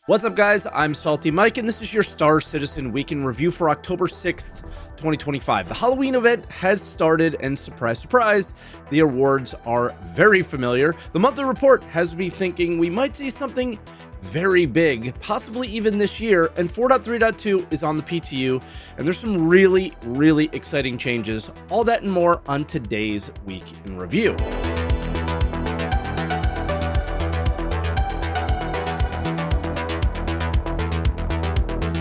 What's up, guys? I'm SaltEMike, and this is your Star Citizen Week in Review for October 6th, 2025. The Halloween event has started, and surprise, surprise, the awards are very familiar. The monthly report has me thinking we might see something very big, possibly even this year, and 4.3.2 is on the PTU, and there's some really, really exciting changes. All that and more on today's Week in Review.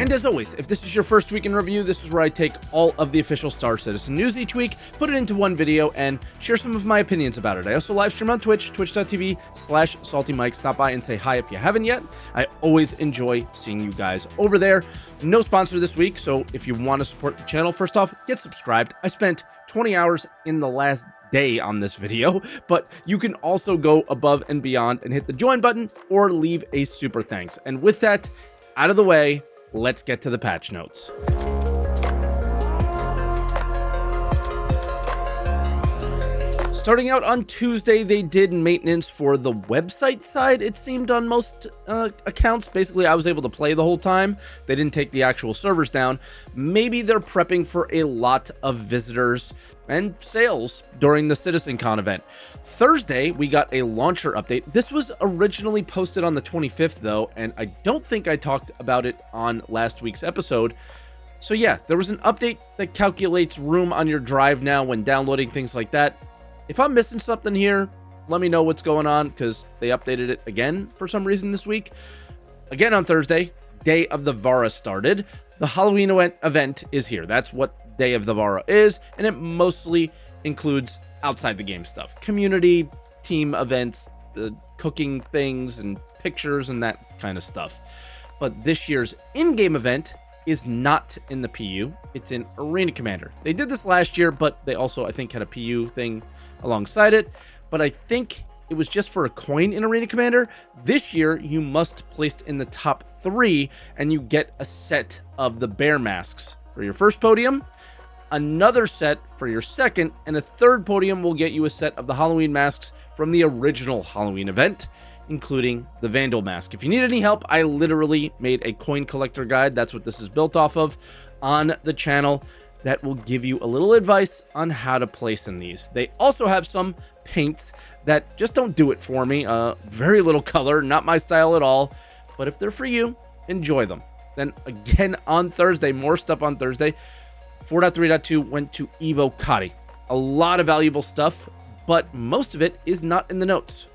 And as always, if this is your first week in review, this is where I take all of the official Star Citizen news each week, put it into one video, and share some of my opinions about it. I also live stream on Twitch, twitch.tv/SaltEMike. Stop by and say hi if you haven't yet. I always enjoy seeing you guys over there. No sponsor this week, so if you want to support the channel, first off, get subscribed. I spent 20 hours in the last day on this video, but you can also go above and beyond and hit the join button or leave a super thanks. And with that out of the way, let's get to the patch notes. Starting out on Tuesday, they did maintenance for the website side, it seemed, on most accounts. Basically, I was able to play the whole time. They didn't take the actual servers down. Maybe they're prepping for a lot of visitors and sales during the CitizenCon event. Thursday, we got a launcher update. This was originally posted on the 25th, though, and I don't think I talked about it on last week's episode. So yeah, there was an update that calculates room on your drive now when downloading, things like that. If I'm missing something here, let me know what's going on, because they updated it again for some reason this week. Again on Thursday, Day of the Vara started. The Halloween event is here. That's what Day of the Vara is, and it mostly includes outside the game stuff. Community, team events, cooking things, and pictures, and that kind of stuff. But this year's in-game event is not in the PU. It's in Arena Commander. They did this last year, but they also, I think, had a PU thing alongside it. But I think it was just for a coin in Arena Commander. This year, you must place in the top 3, and you get a set of the bear masks for your first podium, another set for your second, and a third podium will get you a set of the Halloween masks from the original Halloween event, including the Vandal mask. If you need any help, I literally made a coin collector guide. That's what this is built off of on the channel. That will give you a little advice on how to place in these. They also have some paints that just don't do it for me. Very little color, not my style at all. But if they're for you, enjoy them. Then again on Thursday, more stuff on Thursday. 4.3.2 went to Evo Kari. A lot of valuable stuff, but most of it is not in the notes.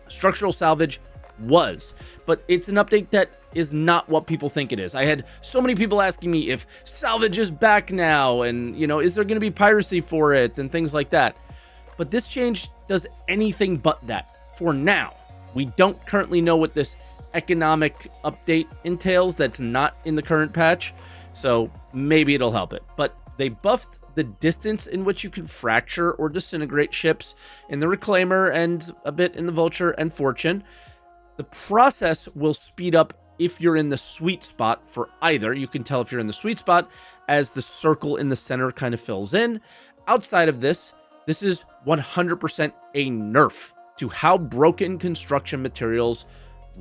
Structural salvage was, but it's an update that is not what people think it is. I had so many people asking me if salvage is back now, and is there going to be piracy for it and things like that. But this change does anything but that for now. We don't currently know what this economic update entails that's not in the current patch, so maybe it'll help it. But they buffed the distance in which you can fracture or disintegrate ships in the Reclaimer and a bit in the Vulture and Fortune. The process will speed up if you're in the sweet spot for either. You can tell if you're in the sweet spot as the circle in the center kind of fills in. Outside of this, this is 100% a nerf to how broken construction materials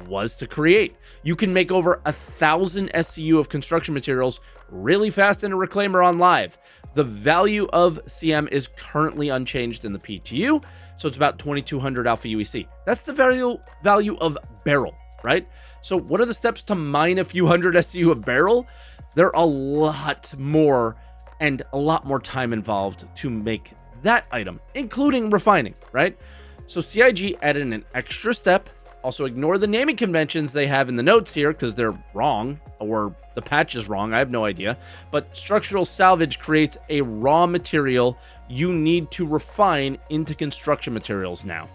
was to create. You can make over 1,000 SCU of construction materials really fast in a Reclaimer on live. The value of CM is currently unchanged in the PTU, so it's about 2,200 Alpha UEC. That's the value of barrel, right? So what are the steps to mine a few hundred SCU of barrel? There are a lot more and a lot more time involved to make that item, including refining, right? So CIG added an extra step. Also, ignore the naming conventions they have in the notes here because they're wrong, or the patch is wrong. I have no idea. But structural salvage creates a raw material you need to refine into construction materials now.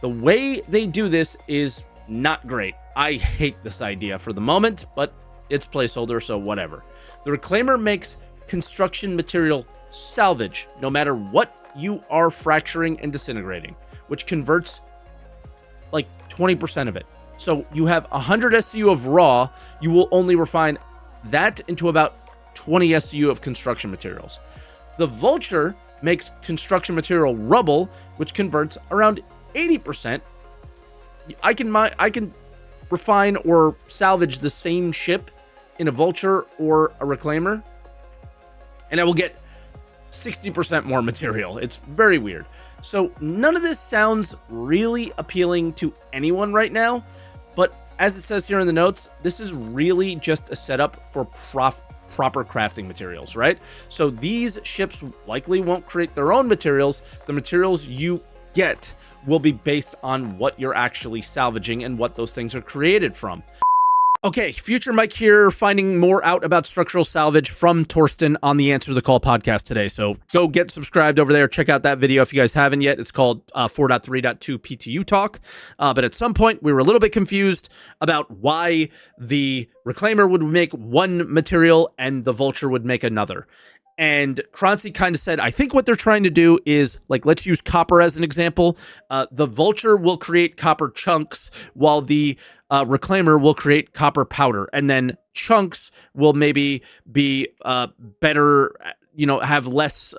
The way they do this is not great. I hate this idea for the moment, but it's placeholder, so whatever. The Reclaimer makes construction material salvage no matter what you are fracturing and disintegrating, which converts like 20% of it. So you have 100 SCU of raw, you will only refine that into about 20 SCU of construction materials. The Vulture makes construction material rubble, which converts around 80%. I can refine or salvage the same ship in a Vulture or a Reclaimer, and I will get 60% more material. It's very weird. So none of this sounds really appealing to anyone right now, but as it says here in the notes, this is really just a setup for proper crafting materials, right? So these ships likely won't create their own materials. The materials you get will be based on what you're actually salvaging and what those things are created from. Okay, Future Mike here, finding more out about structural salvage from Torsten on the Answer the Call podcast today. So go get subscribed over there. Check out that video if you guys haven't yet. It's called 4.3.2 PTU Talk. But at some point, we were a little bit confused about why the Reclaimer would make one material and the Vulture would make another. And Croncy kind of said, I think what they're trying to do is, like, let's use copper as an example. The Vulture will create copper chunks while the Reclaimer will create copper powder. And then chunks will maybe be better, you know, have less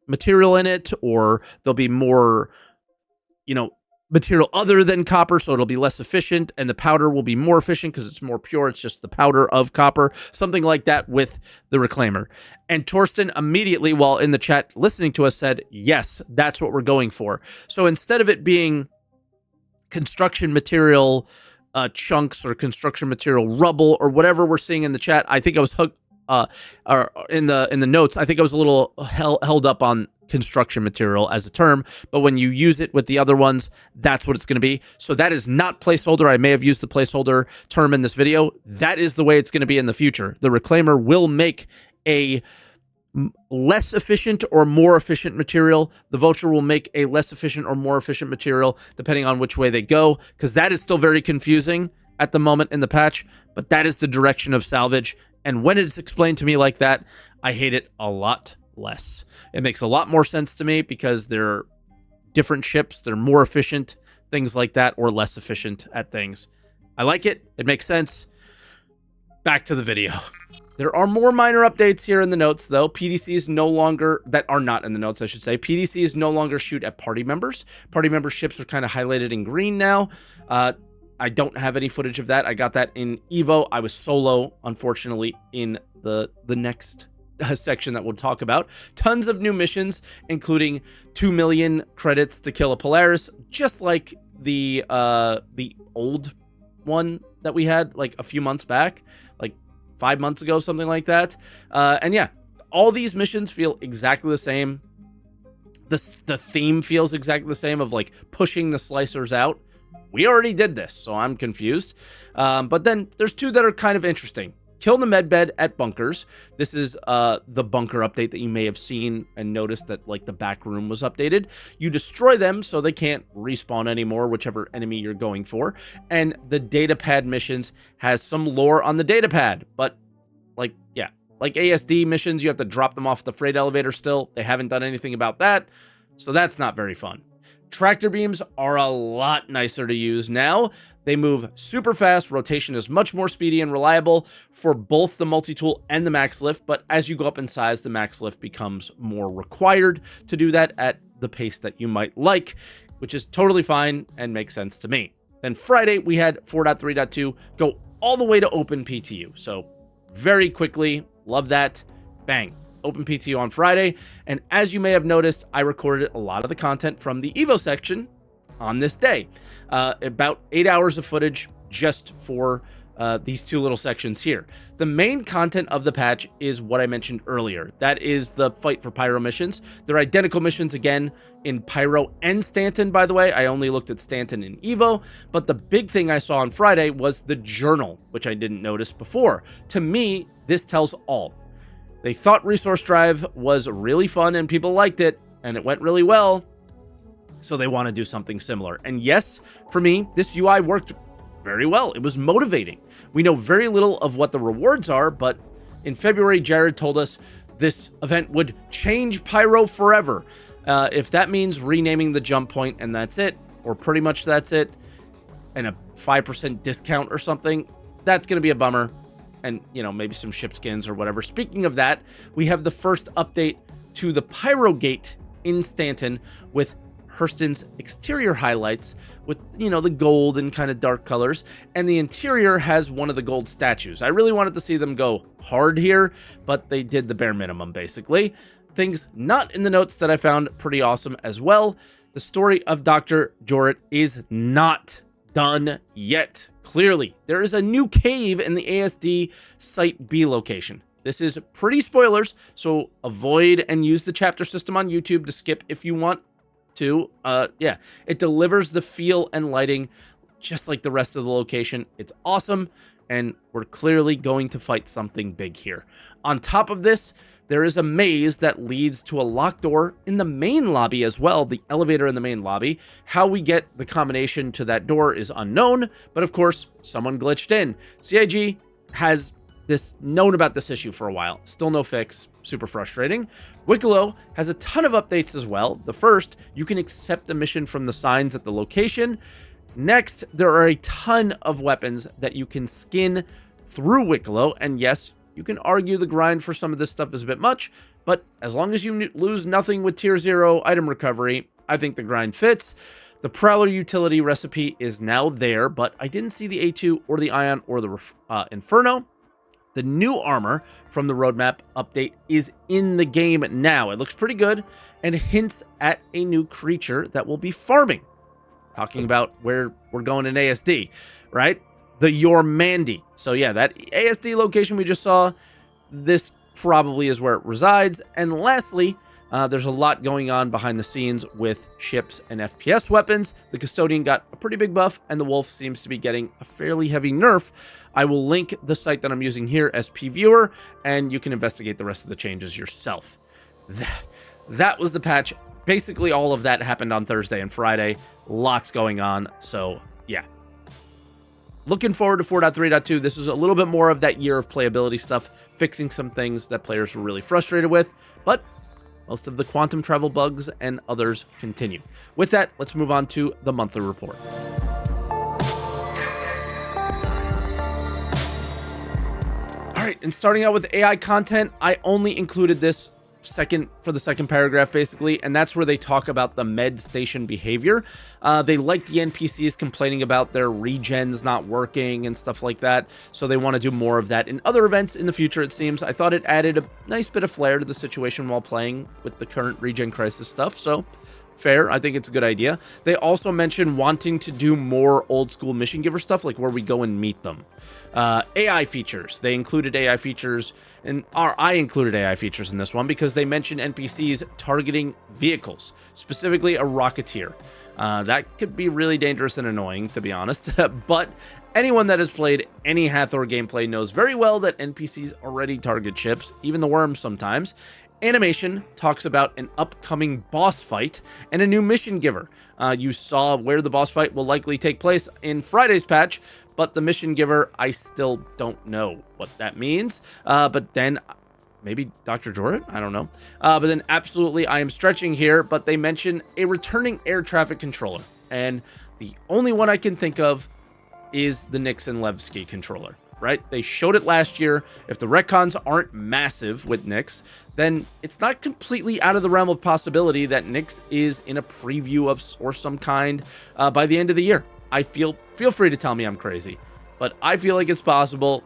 material in it, or there'll be more, you know, material other than copper, so it'll be less efficient, and the powder will be more efficient because it's more pure. It's just the powder of copper, something like that with the Reclaimer. And Torsten immediately, while in the chat listening to us, said, yes, that's what we're going for. So instead of it being construction material chunks or construction material rubble or whatever we're seeing in the chat, I think I was hooked or in the notes, I think I was a little held up on construction material as a term, but when you use it with the other ones, that's what it's going to be. So that is not placeholder. I may have used the placeholder term in this video. That is the way it's going to be in the future. The Reclaimer will make a less efficient or more efficient material. The Vulture will make a less efficient or more efficient material, depending on which way they go, because that is still very confusing at the moment in the patch, but that is the direction of salvage. And when it's explained to me like that, I hate it a lot less. It makes a lot more sense to me because they're different ships, they're more efficient, things like that, or less efficient at things. I like it. It makes sense. Back to the video. There are more minor updates here in the notes, though. PDCs no longer, that are not in the notes, I should say. PDCs no longer shoot at party members. Party member ships are kind of highlighted in green now. I don't have any footage of that. I got that in Evo. I was solo, unfortunately, in the next section that we'll talk about. Tons of new missions, including 2 million credits to kill a Polaris, just like the old one that we had like a few months back, like 5 months ago, something like that. And yeah, all these missions feel exactly the same. The theme feels exactly the same of like pushing the slicers out. We already did this, so I'm confused. But then there's two that are kind of interesting. Kill the medbed at bunkers. This is the bunker update that you may have seen and noticed that like the back room was updated. You destroy them so they can't respawn anymore, whichever enemy you're going for. And the data pad missions has some lore on the data pad, but like, yeah, like ASD missions, you have to drop them off the freight elevator still. They haven't done anything about that, so that's not very fun. Tractor beams are a lot nicer to use now. They move super fast. Rotation is much more speedy and reliable for both the multi-tool and the max lift, but as you go up in size, the max lift becomes more required to do that at the pace that you might like, which is totally fine and makes sense to me. Then Friday, we had 4.3.2 go all the way to Open PTU. So very quickly, love that. Bang. Open PTU on Friday, and as you may have noticed, I recorded a lot of the content from the Evo section on this day. About 8 hours of footage just for these two little sections here. The main content of the patch is what I mentioned earlier. That is the Fight for Pyro missions. They're identical missions again in Pyro and Stanton, by the way. I only looked at Stanton in Evo, but the big thing I saw on Friday was the journal, which I didn't notice before. To me, this tells all. They thought Resource Drive was really fun and people liked it, and it went really well, so they want to do something similar. And yes, for me, this UI worked very well. It was motivating. We know very little of what the rewards are, but in February, Jared told us this event would change Pyro forever. If that means renaming the jump point and that's it, or pretty much that's it, and a 5% discount or something, that's going to be a bummer. And, you know, maybe some ship skins or whatever. Speaking of that, we have the first update to the Pyro Gate in Stanton with Hurston's exterior highlights with, the gold and kind of dark colors, and the interior has one of the gold statues. I really wanted to see them go hard here, but they did the bare minimum, basically. Things not in the notes that I found pretty awesome as well. The story of Dr. Jorrit is not done yet. Clearly, there is a new cave in the ASD Site B location. This is pretty spoilers, so avoid and use the chapter system on YouTube to skip if you want to. Yeah, it delivers the feel and lighting just like the rest of the location. It's awesome, and we're clearly going to fight something big here. On top of this, there is a maze that leads to a locked door in the main lobby as well, the elevator in the main lobby. How we get the combination to that door is unknown, but of course, someone glitched in. CIG has known about this issue for a while. Still no fix. Super frustrating. WIKELO has a ton of updates as well. The first, you can accept the mission from the signs at the location. Next, there are a ton of weapons that you can skin through WIKELO, and yes, you can argue the grind for some of this stuff is a bit much, but as long as you lose nothing with tier 0 item recovery, I think the grind fits. The Prowler utility recipe is now there, but I didn't see the A2 or the Ion or the Inferno. The new armor from the roadmap update is in the game now. It looks pretty good and hints at a new creature that will be farming. Talking about where we're going in ASD, right? The Yormandi. So yeah, that ASD location we just saw, this probably is where it resides. And lastly, there's a lot going on behind the scenes with ships and FPS weapons. The Custodian got a pretty big buff, and the Wolf seems to be getting a fairly heavy nerf. I will link the site that I'm using here as PViewer, and you can investigate the rest of the changes yourself. That was the patch. Basically, all of that happened on Thursday and Friday. Lots going on, so yeah. Looking forward to 4.3.2. This is a little bit more of that year of playability stuff, fixing some things that players were really frustrated with, but most of the quantum travel bugs and others continue. With that, let's move on to the monthly report. All right, and starting out with AI content, I only included this for the second paragraph, basically, and that's where they talk about the med station behavior. They like the NPCs complaining about their regens not working and stuff like that, so they want to do more of that in other events in the future, it seems. I thought it added a nice bit of flair to the situation while playing with the current regen crisis stuff, so fair. I think it's a good idea. They also mentioned wanting to do more old school mission giver stuff, like where we go and meet them. AI features. They included AI features, I included AI features in this one because they mentioned NPCs targeting vehicles, specifically a Rocketeer. That could be really dangerous and annoying, to be honest, but anyone that has played any Hathor gameplay knows very well that NPCs already target ships, even the worms sometimes. Animation talks about an upcoming boss fight and a new mission giver. You saw where the boss fight will likely take place in Friday's patch, but the mission giver, I still don't know what that means. But then maybe Dr. Jorrit? I don't know. But then absolutely, I am stretching here, but they mention a returning air traffic controller. And the only one I can think of is the Nixon Levski controller. Right? They showed it last year. If the retcons aren't massive with Nyx, then it's not completely out of the realm of possibility that Nyx is in a preview of or some kind by the end of the year. Feel free to tell me I'm crazy, but I feel like it's possible.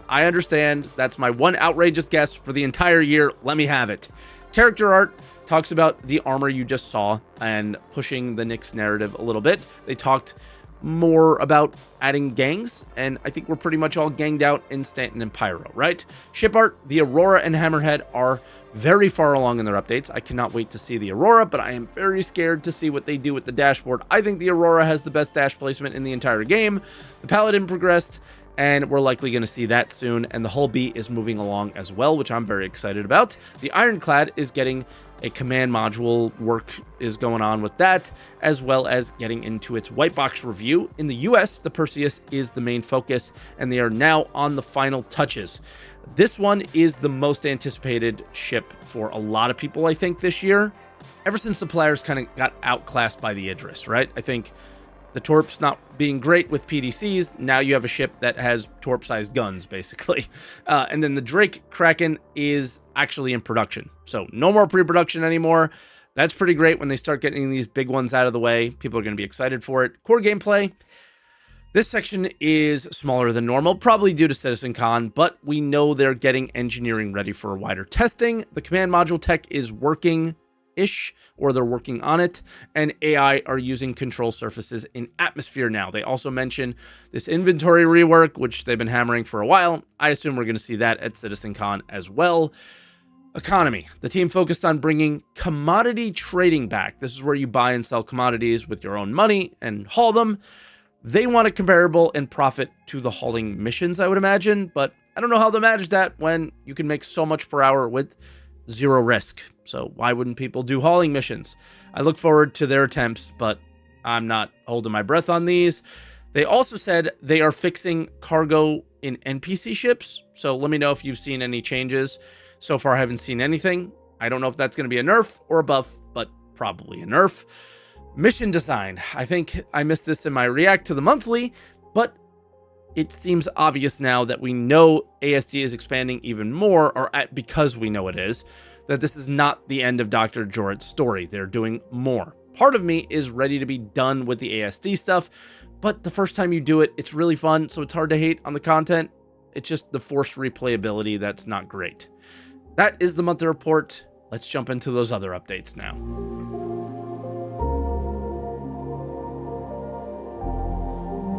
I understand. That's my one outrageous guess for the entire year. Let me have it. Character art talks about the armor you just saw and pushing the Nyx narrative a little bit. They talked more about adding gangs, and I think we're pretty much all ganged out in Stanton and Pyro, right? Ship art, the Aurora and Hammerhead are very far along in their updates. I cannot wait to see the Aurora, but I am very scared to see what they do with the dashboard. I think the Aurora has the best dash placement in the entire game. The Paladin progressed, and we're likely going to see that soon, and the Hull B is moving along as well, which I'm very excited about. The Ironclad is getting a command module, work is going on with that, as well as getting into its white box review. In the US, the Perseus is the main focus, and they are now on the final touches. This one is the most anticipated ship for a lot of people, I think, this year, ever since the Polaris kind of got outclassed by the Idris, right? I think the Torps not being great with PDCs, now you have a ship that has Torp-sized guns, basically. And then the Drake Kraken is actually in production. So no more pre-production anymore. that's pretty great. When they start getting these big ones out of the way, people are going to be excited for it. Core gameplay. This section is smaller than normal, probably due to CitizenCon, but we know they're getting engineering ready for wider testing. The command module tech is working-ish, or they're working on it, and AI are using control surfaces in Atmosphere now. They also mention this inventory rework, which they've been hammering for a while. I assume we're going to see that at CitizenCon as well. Economy. The team focused on bringing commodity trading back. This is where you buy and sell commodities with your own money and haul them. They want it comparable in profit to the hauling missions, I would imagine, but I don't know how they'll manage that when you can make so much per hour with zero risk. So why wouldn't people do hauling missions? I look forward to their attempts, but I'm not holding my breath on these. They also said they are fixing cargo in NPC ships, so let me know if you've seen any changes. So far, I haven't seen anything. I don't know if that's going to be a nerf or a buff, but probably a nerf. Mission design. I think I missed this in my react to the monthly, but it seems obvious now that we know ASD is expanding even more, or because we know it is, that this is not the end of Dr. Jorrit's story. They're doing more. Part of me is ready to be done with the ASD stuff, but the first time you do it, it's really fun, so it's hard to hate on the content. It's just the forced replayability that's not great. That is the monthly report. Let's jump into those other updates now.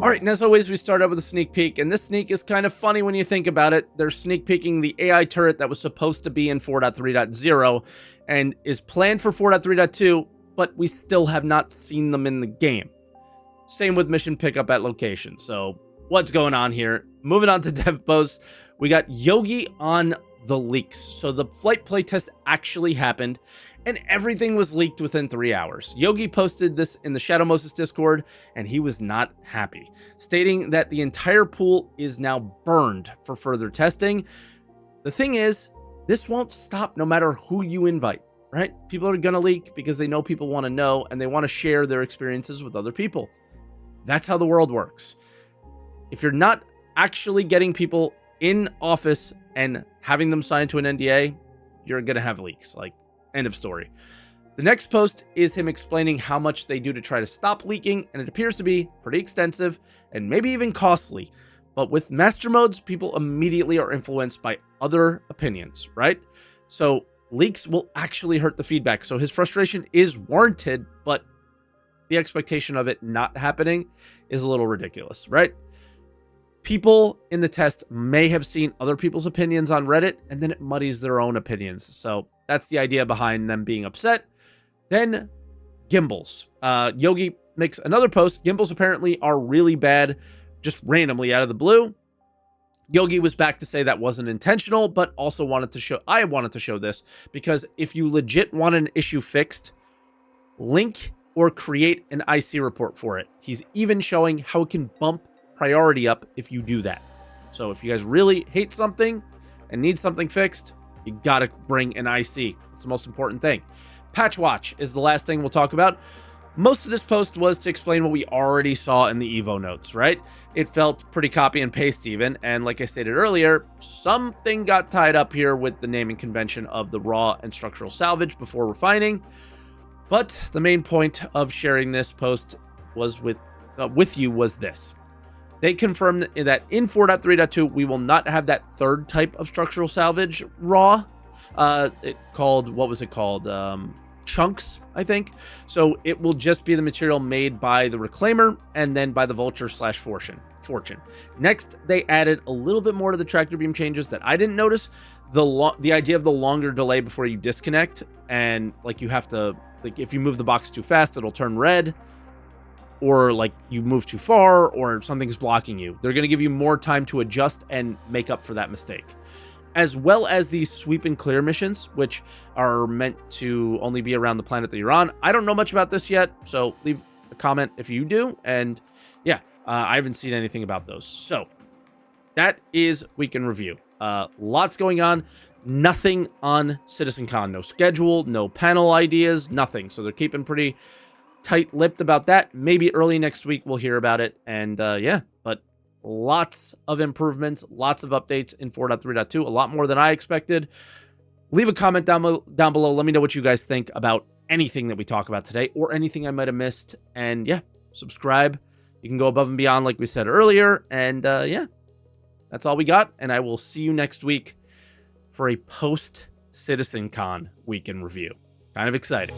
All right, and as always, we start out with a sneak peek, and this sneak is kind of funny when you think about it. They're sneak peeking the AI turret that was supposed to be in 4.3.0 and is planned for 4.3.2, but we still have not seen them in the game. Same with mission pickup at location. So what's going on here? Moving on to dev posts, we got Yogi on the leaks. So the flight playtest actually happened, and everything was leaked within 3 hours. Yogi posted this in the Shadow Moses Discord, and he was not happy, stating that the entire pool is now burned for further testing. The thing is, this won't stop no matter who you invite, right? People are going to leak because they know people want to know, and they want to share their experiences with other people. That's how the world works. If you're not actually getting people in office and having them sign to an NDA, you're going to have leaks. Like, end of story. The next post is him explaining how much they do to try to stop leaking, and it appears to be pretty extensive and maybe even costly. But with master modes, people immediately are influenced by other opinions, right? So leaks will actually hurt the feedback. So his frustration is warranted, but the expectation of it not happening is a little ridiculous, right? People in the test may have seen other people's opinions on Reddit, and then it muddies their own opinions. So that's the idea behind them being upset. Then gimbals. Yogi makes another post. Gimbals apparently are really bad, just randomly out of the blue. Yogi was back to say that wasn't intentional, but also I wanted to show this because if you legit want an issue fixed, link or create an IC report for it. He's even showing how it can bump priority up if you do that. So if you guys really hate something and need something fixed, you gotta bring an IC. It's the most important thing. Patch watch is the last thing we'll talk about. Most of this post was to explain what we already saw in the Evo notes, right? It felt pretty copy and paste even, and like I stated earlier, something got tied up here with the naming convention of the raw and structural salvage before refining. But the main point of sharing this post was with you was this. They confirmed that in 4.3.2, we will not have that third type of structural salvage raw. What was it called? Chunks, I think. So it will just be the material made by the Reclaimer and then by the Vulture/Fortune. Next, they added a little bit more to the tractor beam changes that I didn't notice. The idea of the longer delay before you disconnect, and like you have to, like if you move the box too fast, it'll turn red. Or like you move too far or something's blocking you. They're going to give you more time to adjust and make up for that mistake. As well as these sweep and clear missions, which are meant to only be around the planet that you're on. I don't know much about this yet, so leave a comment if you do. And yeah, I haven't seen anything about those. So that is Week in Review. Lots going on. Nothing on CitizenCon. No schedule, no panel ideas, nothing. So they're keeping pretty tight-lipped about that. Maybe early next week we'll hear about it. And yeah, but lots of improvements, lots of updates in 4.3.2, a lot more than I expected. Leave a comment down below. Let me know what you guys think about anything that we talk about today or anything I might have missed. And yeah, subscribe. You can go above and beyond like we said earlier. And yeah, that's all we got. And I will see you next week for a post-CitizenCon week in review. Kind of exciting.